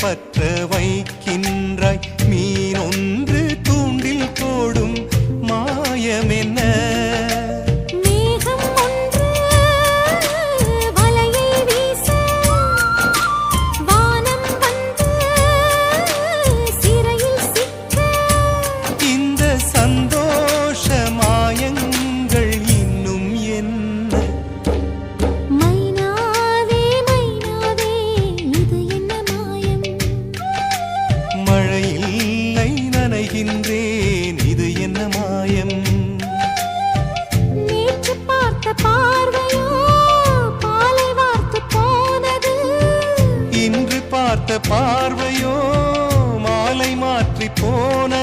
பற்ற வைக்கின்றாய் மீன் ஒன்று தூண்டில் போடும் மாயம் என்ன இது என்ன மாயம் நேற்று பார்த்த பார்வையோ பாலை வார்த்து போனது இன்று பார்த்த பார்வையோ மாலை மாற்றி போனது